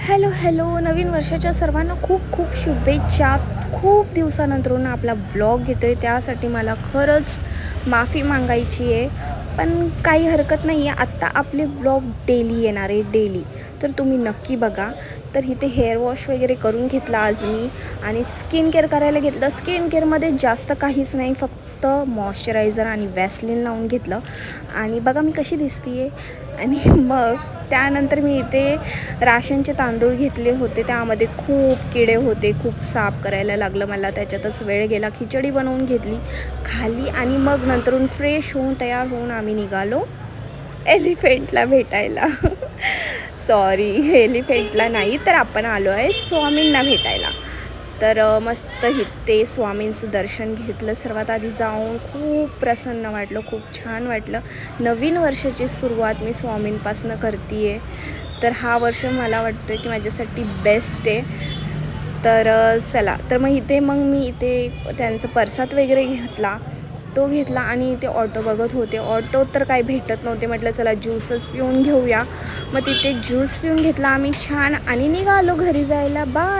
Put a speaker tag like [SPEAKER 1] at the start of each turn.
[SPEAKER 1] Hello hello, नवीन वर्षाच्या सर्वांना खूप खूप शुभेच्छा. खूप दिवसानंतरून आपला ब्लॉग येतो आहे, त्यासाठी मला खरंच माफी मागायची आहे. पण काही हरकत नाही आहे, आत्ता आपले ब्लॉग डेली येणार आहे, डेली. तर तुम्ही नक्की बघा. तर इथे हेअर वॉश वगैरे करून घेतला आज मी, आणि स्किन केअर करायला घेतलं. स्किन केअरमध्ये जास्त काहीच नाही, फक्त मॉइश्चरायझर आणि वॅसलीन लावून घेतलं. आणि बघा मी कशी दिसते आहे. आणि मग त्यानंतर मी इथे राशनचे तांदूळ घेतले होते, त्यामध्ये खूप किडे होते, खूप साफ करायला लागलं मला, त्याच्यातच वेळ गेला. खिचडी बनवून घेतली खाली, आणि मग नंतरून फ्रेश होऊन तयार होऊन आम्ही निघालो एलिफंटला भेटायला. सॉरी, एलिफंटला नाही, तर आपण आलो आहे स्वामींना भेटायला. तर मस्त इथे स्वामींचं दर्शन घेतलं सर्वात आधी जाऊन. खूप प्रसन्न वाटलं, खूप छान वाटलं. नवीन वर्षाची सुरुवात मी स्वामींपासून करते आहे. तर हा वर्ष मला वाटतं की माझ्यासाठी बेस्ट आहे. तर चला, तर मग मी इथे त्यांचं प्रसाद वगैरे घेतला, तो घेतला. आणि इथे ऑटो बघत होते, ऑटो तर काही भेटत नव्हते. म्हटलं चला ज्यूसच पिऊन घेऊया. मग तिथे ज्यूस पिऊन घेतला आम्ही छान, आणि निघालो घरी जायला. बाय.